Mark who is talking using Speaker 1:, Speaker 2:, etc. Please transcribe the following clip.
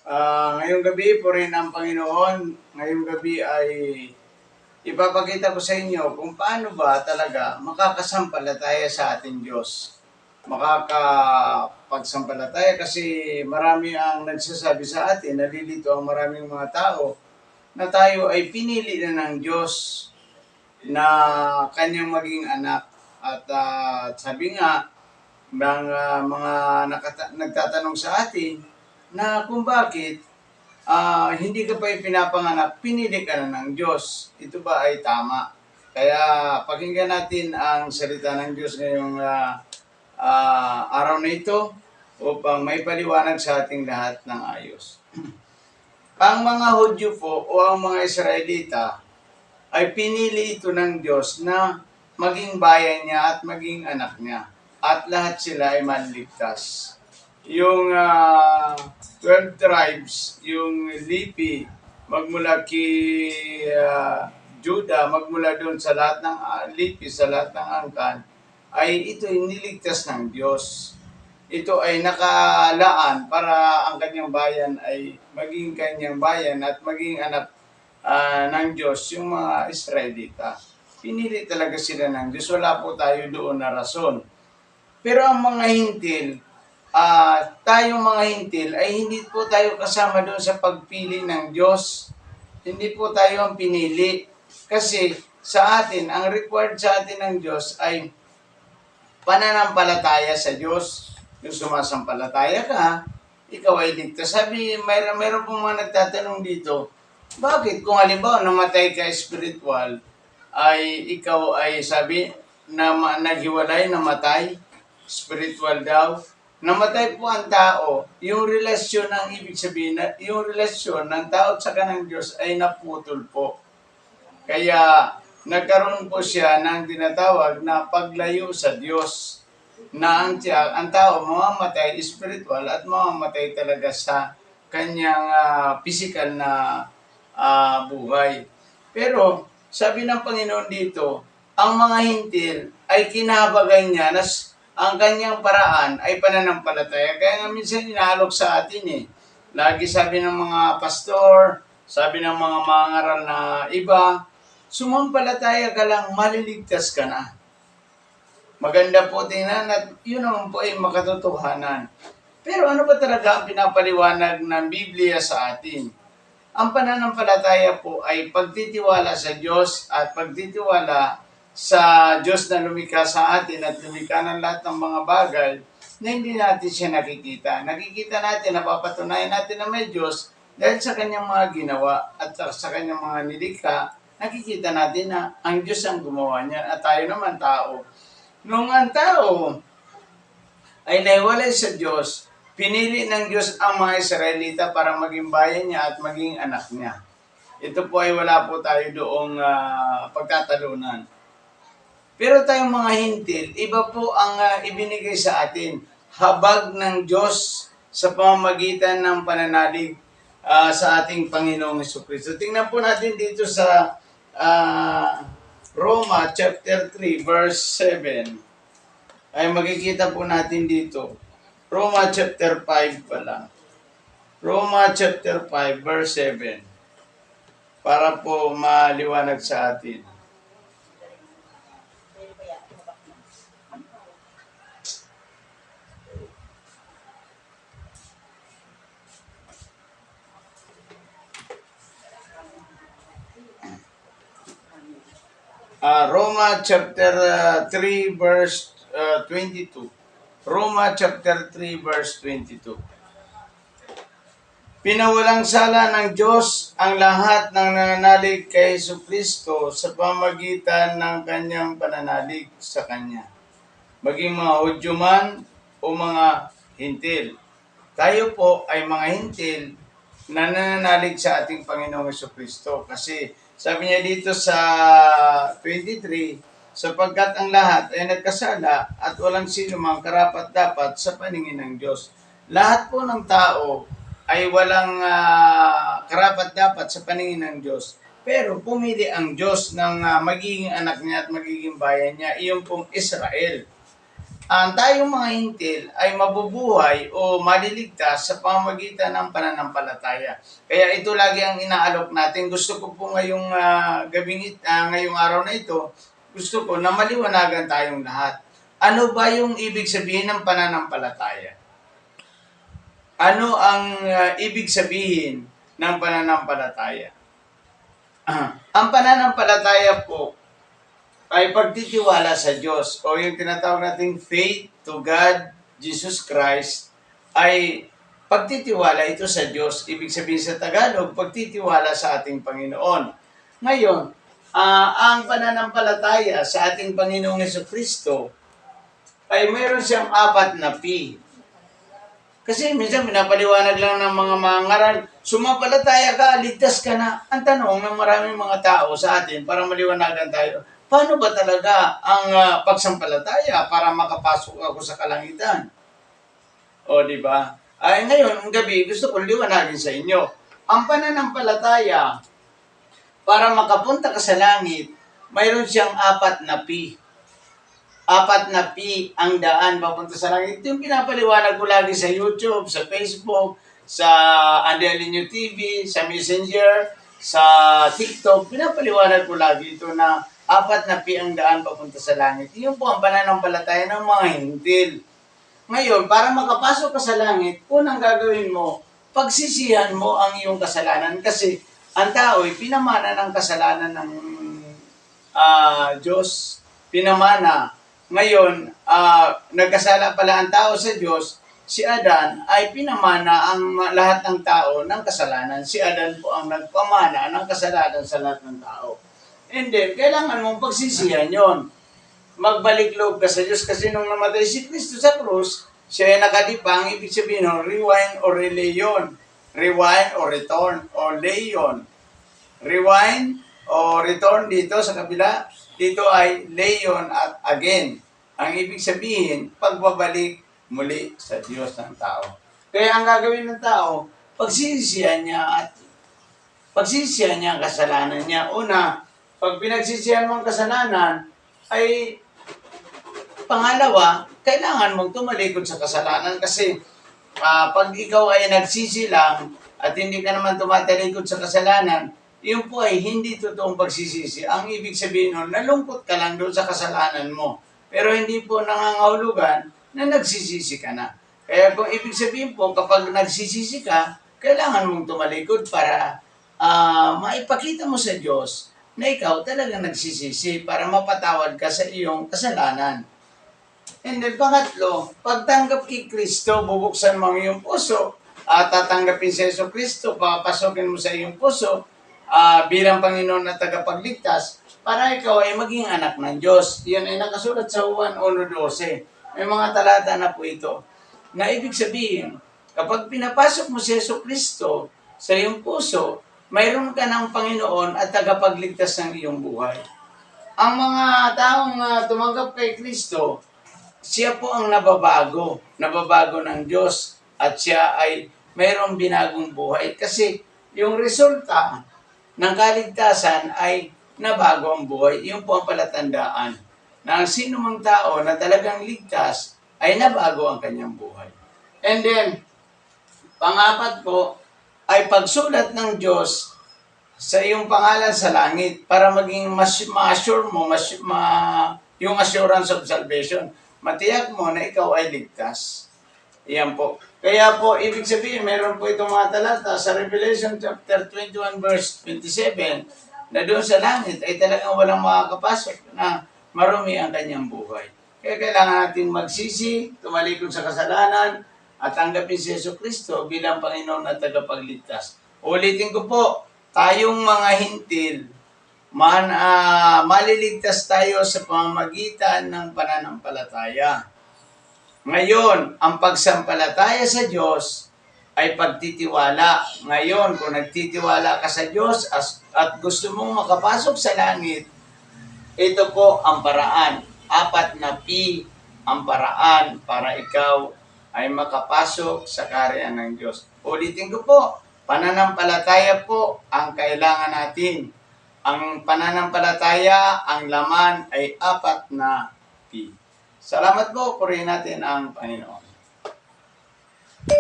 Speaker 1: Ngayong gabi, purihin ang Panginoon. Ngayong gabi ay ipapakita ko sa inyo kung paano ba talaga makakasampalataya sa ating Diyos. Makakapagsampalataya kasi marami ang nagsasabi sa atin, nalilito ang maraming mga tao na tayo ay pinili na ng Diyos na kanyang maging anak. At sabi nga ng mga nagtatanong sa atin na kung bakit hindi ka pa ipinapanganak, pinili ka na ng Diyos. Ito ba ay tama? Kaya pakinggan natin ang salita ng Diyos ngayong araw na ito upang may paliwanag sa ating lahat ng ayos. Ang mga Hudyo po o ang mga Israelita ay pinili ito ng Diyos na maging bayan niya at maging anak niya. At lahat sila ay manligtas. Yung 12 tribes, yung Lipi, magmula kay Judah, magmula doon sa lahat ng Lipi, sa lahat ng angkan, ay ito niligtas ng Diyos. Ito ay nakalaan para ang kanyang bayan ay maging kanyang bayan at maging anak ng Diyos, yung mga Israelita. Pinili talaga sila ng Diyos. Wala po tayo doon na rason. Pero ang mga hintil, tayong mga hintil ay hindi po tayo kasama doon sa pagpili ng Diyos. Hindi po tayo ang pinili. Kasi sa atin, ang required sa atin ng Diyos ay pananampalataya sa Diyos. Yung sumasampalataya ka, ikaw ay ligtas. Sabi, mayroon pong mga nagtatanong dito, bakit kung halimbawa namatay ka spiritual, ay ikaw ay sabi na naghiwalay, namatay, spiritual daw, namatay po ang tao, yung relasyon ng ibig sabihin, yung relasyon ng tao at saka ng Diyos ay naputol po. Kaya nagkaroon po siya ng tinatawag na paglayo sa Diyos, na ang tao mamamatay spiritual at mamamatay talaga sa kanyang physical na buhay. Pero sabi ng Panginoon dito, ang mga hintil ay kinahabagay niya na ang kanyang paraan ay pananampalataya. Kaya nga minsan inaalok sa atin Lagi sabi ng mga pastor, sabi ng mga mangaral na iba, sumampalataya ka lang, maliligtas ka na. Maganda po tingnan at yun naman po ay makatotohanan. Pero ano ba talaga ang pinapaliwanag ng Biblia sa atin? Ang pananampalataya po ay pagtitiwala sa Diyos at pagtitiwala sa Diyos na lumikha sa atin at lumikha ng lahat ng mga bagay na hindi natin siya nakikita. Nakikita natin, napapatunayan natin na may Diyos dahil sa kanyang mga ginawa at sa kanyang mga nilikha, nakikita natin na ang Diyos ang gumawa niya at tayo naman tao. Nung ang tao ay nahiwalay sa Diyos, pinili ng Diyos ang mga Israelita para maging bayan niya at maging anak niya. Ito po ay wala po tayo doong pagtatalunan. Pero tayong mga hintil, iba po ang ibinigay sa atin. Habag ng Diyos sa pamamagitan ng pananalig sa ating Panginoong Jesucristo. Tingnan po natin dito sa Roma chapter 3 verse 7. Ay makikita po natin dito. Roma chapter 5 pala. Roma chapter 5 verse 7. Para po maliwanag sa atin. Roma chapter 3 verse 22. Roma chapter 3 verse 22. Pinawalang sala ng Diyos ang lahat ng nananalig kay Jesucristo sa pamagitan ng kanyang pananalig sa Kanya. Maging mga Hudyo man o mga hintil. Tayo po ay mga hintil na nananalig sa ating Panginoong Jesucristo. Kasi sabi niya dito sa 23, sapagkat ang lahat ay nagkasala at walang sino mang karapat-dapat sa paningin ng Diyos. Lahat po ng tao ay walang karapat-dapat sa paningin ng Diyos. Pero pumili ang Diyos ng magiging anak niya at magiging bayan niya, iyon pong Israel. ang tayong mga hintil ay mabubuhay o maliligtas sa pamamagitan ng pananampalataya. Kaya ito lagi ang inaalok natin. Gusto ko po ngayong ngayong araw na ito, gusto ko na maliwanagan tayong lahat. Ano ba yung ibig sabihin ng pananampalataya? Ano ang ibig sabihin ng pananampalataya? Ang pananampalataya po ay pagtitiwala sa Diyos o yung tinatawag nating faith to God, Jesus Christ, ay pagtitiwala ito sa Diyos. Ibig sabihin sa Tagalog, pagtitiwala sa ating Panginoon. Ngayon, ang pananampalataya sa ating Panginoong Jesucristo ay mayroon siyang 4 na P. Kasi minsan pinapaliwanag lang ng mga mangaral, sumampalataya ka, ligtas ka na. Ang tanong ng maraming mga tao sa atin para maliwanagan tayo, paano ba talaga ang pagsampalataya para makapasok ako sa kalangitan? O, di ba? Ay, ngayon, ang gabi, gusto kong liwanagin sa inyo. Ang pananampalataya, para makapunta ka sa langit, mayroon siyang 4 na P. 4 na P ang daan papunta sa langit. Ito yung pinapaliwanag ko lagi sa YouTube, sa Facebook, sa Andy Alinio TV, sa Messenger, sa TikTok. Pinapaliwanag ko lagi ito na 4 na P ang daan papunta sa langit. Yun po ang pananampalataya ng mga hintil. Ngayon, para makapasok ka sa langit, unang gagawin mo, pagsisihan mo ang iyong kasalanan kasi ang tao ay pinamana ng kasalanan ng Diyos. Pinamana. Ngayon, nagkasala pala ang tao sa Diyos, si Adan ay pinamana ang lahat ng tao ng kasalanan. Si Adan po ang nagpamana ng kasalanan sa lahat ng tao. And then, kailangan mong pagsisihan yon. Magbalik loob ka sa Diyos kasi nung namatay si Kristo sa krus, siya ay nakadipang, ibig sabihin ng rewind o releyon. Rewind o return o leyon. Rewind o return dito sa kabila, dito ay leyon at again. Ang ibig sabihin, pagbabalik muli sa Diyos ng tao. Kaya ang gagawin ng tao, pagsisisihan niya ang kasalanan niya. Una, pag pinagsisihan mo ang kasalanan, ay pangalawa, kailangan mong tumalikod sa kasalanan kasi pag ikaw ay nagsisi lang at hindi ka naman tumatalikod sa kasalanan, yun po ay hindi totoong pagsisisi. Ang ibig sabihin nun, nalungkot ka lang doon sa kasalanan mo. Pero hindi po nangangahulugan na nagsisisi ka na. Kaya kung ibig sabihin po, kapag nagsisisi ka, kailangan mong tumalikod para maipakita mo sa Diyos na ikaw talagang nagsisisi para mapatawad ka sa iyong kasalanan. And then pangatlo, pagtanggap kay Kristo, bubuksan mo ang iyong puso at tatanggapin si Yesu Kristo, papasokin mo sa iyong puso bilang Panginoon na tagapagligtas para ikaw ay maging anak ng Diyos. Yan ay nakasulat sa Juan 1:12. May mga talata na po ito na ibig sabihin, kapag pinapasok mo si Yesu Kristo sa iyong puso, mayroon ka ng Panginoon at tagapagligtas ng iyong buhay. Ang mga taong tumanggap kay Kristo, siya po ang nababago ng Diyos at siya ay mayroong binagong buhay kasi yung resulta ng kaligtasan ay nabago ang buhay. Yun po ang palatandaan na ang sino mang tao na talagang ligtas ay nabago ang kanyang buhay. And then, pang-apat po ay pagsulat ng Diyos sa iyong pangalan sa langit para maging ma-assure mo yung assurance of salvation. Matiyak mo na ikaw ay ligtas. Iyan po. Kaya po, ibig sabihin, meron po itong mga talata sa Revelation chapter 21 verse 27 na doon sa langit ay talagang walang makakapasok na marumi ang kanyang buhay. Kaya kailangan natin magsisi, tumalikod sa kasalanan, at tanggapin si Yesu Kristo bilang Panginoon at tagapagligtas. Ulitin ko po, tayong mga hintil, maliligtas tayo sa pamamagitan ng pananampalataya. Ngayon, ang pagsampalataya sa Diyos ay pagtitiwala. Ngayon, kung nagtitiwala ka sa Diyos at gusto mong makapasok sa langit, ito po ang paraan. 4 na P ang paraan para ikaw ay makapasok sa kaharian ng Diyos. Ulitin ko po, pananampalataya po ang kailangan natin. Ang pananampalataya, ang laman ay 4 na P. Salamat po, purihin natin ang Panginoon.